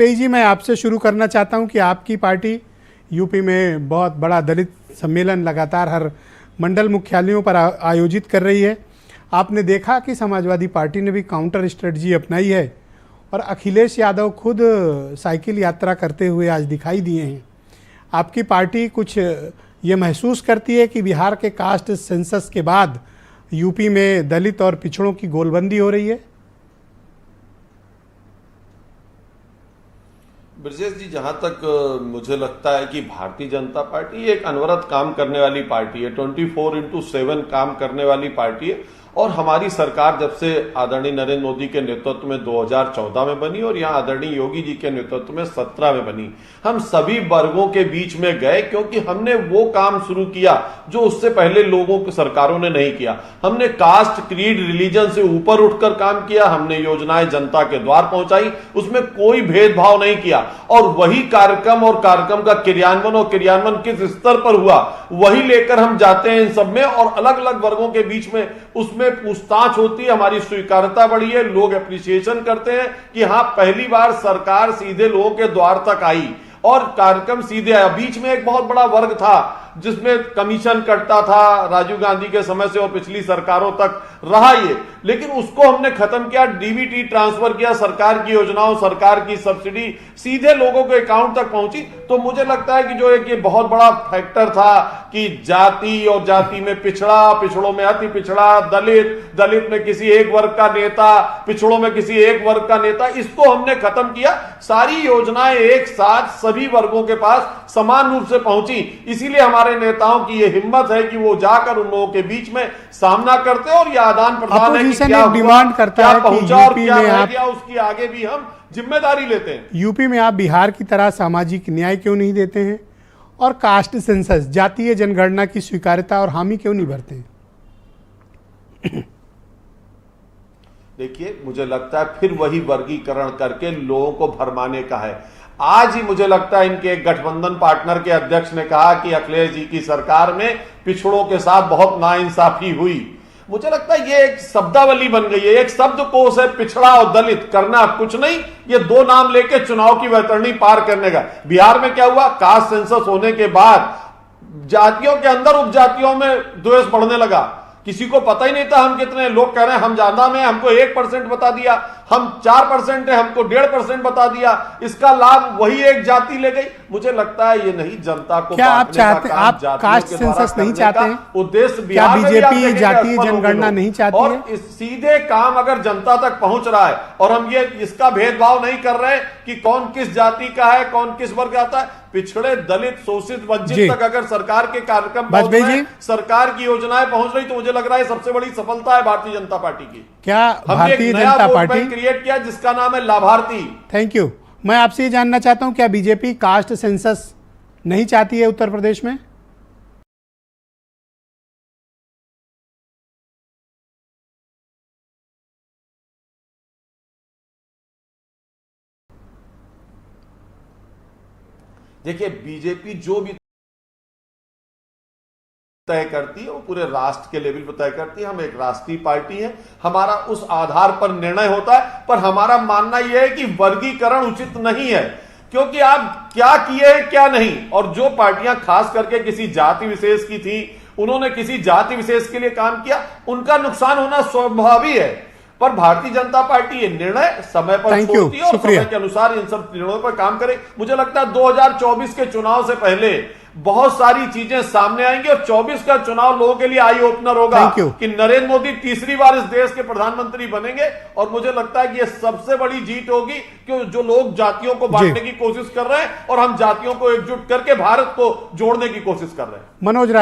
जी, मैं आपसे शुरू करना चाहता हूं कि आपकी पार्टी यूपी में बहुत बड़ा दलित सम्मेलन लगातार हर मंडल मुख्यालयों पर आयोजित कर रही है। आपने देखा कि समाजवादी पार्टी ने भी काउंटर स्ट्रेटजी अपनाई है और अखिलेश यादव खुद साइकिल यात्रा करते हुए आज दिखाई दिए हैं। आपकी पार्टी कुछ ये महसूस करती है कि बिहार के कास्ट सेंसस के बाद यूपी में दलित और पिछड़ों की गोलबंदी हो रही है? ब्रजेश जी, जहां तक मुझे लगता है कि भारतीय जनता पार्टी एक अनवरत काम करने वाली पार्टी है, 24/7 काम करने वाली पार्टी है। और हमारी सरकार जब से आदरणीय नरेंद्र मोदी के नेतृत्व में 2014 में बनी और यहाँ आदरणीय योगी जी के नेतृत्व में 17 में बनी, हम सभी वर्गों के बीच में गए, क्योंकि हमने वो काम शुरू किया जो उससे पहले लोगों की सरकारों ने नहीं किया। हमने कास्ट, क्रीड, रिलीजन से ऊपर उठकर काम किया। हमने योजनाएं जनता के द्वार पहुंचाई, उसमें कोई भेदभाव नहीं किया। और वही कार्यक्रम और कार्यक्रम का क्रियान्वयन किस स्तर पर हुआ, वही लेकर हम जाते हैं इन सब में। और अलग अलग वर्गों के बीच में उसमें पूछताछ होती है, हमारी स्वीकार्यता बढ़ी है, लोग एप्रिसिएशन करते हैं कि हाँ, पहली बार सरकार सीधे लोगों के द्वार तक आई और कार्यक्रम सीधे आया। बीच में एक बहुत बड़ा वर्ग था जिसमें कमीशन कटता था, राजीव गांधी के समय से और पिछली सरकारों तक रहा ये, लेकिन उसको हमने खत्म किया, डीबीटी ट्रांसफर किया, सरकार की योजनाओं, सरकार की सब्सिडी सीधे लोगों के अकाउंट तक पहुंची। तो मुझे लगता है कि जो एक ये बहुत बड़ा फैक्टर था कि जाति और जाति में पिछड़ा, पिछड़ों में अति पिछड़ा, दलित में किसी एक वर्ग का नेता, पिछड़ों में किसी एक वर्ग का नेता, इसको हमने खत्म किया। सारी योजनाएं एक साथ सभी वर्गों के पास समान रूप से पहुंची। इसीलिए हमारे नेताओं की यह हिम्मत है कि वो जाकर उन लोगों के बीच में सामना करते और यह आदान प्रदान है कि क्या डिमांड करता है कि यूपी में आप, उसकी आगे भी हम जिम्मेदारी लेते हैं। यूपी में आप बिहार की तरह सामाजिक न्याय क्यों नहीं देते हैं और कास्ट सेंसस, जातीय जनगणना की स्वीकार्यता और हामी क्यों नहीं भरते हैं? देखिए, मुझे लगता है फिर वही वर्गीकरण करके लोगों को भरमाने का है। आज ही मुझे लगता है इनके एक गठबंधन पार्टनर के अध्यक्ष ने कहा कि अखिलेश जी की सरकार में पिछड़ों के साथ बहुत नाइंसाफी हुई। मुझे लगता है ये एक शब्दावली बन गई है, एक शब्दकोश है, पिछड़ा और दलित, करना कुछ नहीं, ये दो नाम लेके चुनाव की वैतरणी पार करने का। बिहार में क्या हुआ, कास्ट सेंसस होने के बाद जातियों के अंदर उपजातियों में द्वेष बढ़ने लगा। किसी को पता ही नहीं था हम कितने, लोग कह रहे हैं हम ज्यादा में, हमको 1% बता दिया, हम 4% है, हमको 1.5% बता दिया। इसका लाभ वही एक जाति ले गई। मुझे लगता है ये नहीं, जनता को क्या आप चाहते, आप कास्ट सेंसस नहीं चाहते हैं? उद्देश्य क्या बीजेपी जातीय जनगणना नहीं चाहती है? और सीधे काम अगर जनता तक पहुंच रहा है और हम ये इसका भेदभाव नहीं कर रहे कि कौन किस जाति का है, कौन किस वर्ग का आता है, पिछड़े, दलित, शोषित, वंचित तक अगर सरकार के कार्यक्रम पहुंच रहे हैं, सरकार की योजनाएं पहुंच रही, तो मुझे लग रहा है सबसे बड़ी सफलता है भारतीय जनता पार्टी की। क्या भारतीय जनता पार्टी क्रिएट किया जिसका नाम है लाभार्थी। Thank you. मैं आपसे ये जानना चाहता हूं, क्या बीजेपी कास्ट सेंसस नहीं चाहती है उत्तर प्रदेश में? देखिए, बीजेपी जो भी तय करती है वो पूरे राष्ट्र के लेवल पर तय करती है। हम एक राष्ट्रीय पार्टी है, हमारा उस आधार पर निर्णय होता है। पर हमारा मानना यह है कि वर्गीकरण उचित नहीं है, क्योंकि आप क्या किए क्या नहीं। और जो पार्टियां खास करके किसी जाति विशेष की थी, उन्होंने किसी जाति विशेष के लिए काम किया, उनका नुकसान होना स्वाभाविक है। पर भारतीय जनता पार्टी ये निर्णय समय पर छोड़ती है और समय के अनुसार इन सब निर्णयों पर काम करे। मुझे लगता है 2024 के चुनाव से पहले बहुत सारी चीजें सामने आएंगी और 24 का चुनाव लोगों के लिए आई ओपनर होगा कि नरेंद्र मोदी तीसरी बार इस देश के प्रधानमंत्री बनेंगे। और मुझे लगता है कि यह सबसे बड़ी जीत होगी, कि जो लोग जातियों को बांटने की कोशिश कर रहे हैं और हम जातियों को एकजुट करके भारत को जोड़ने की कोशिश कर रहे हैं। मनोज राय।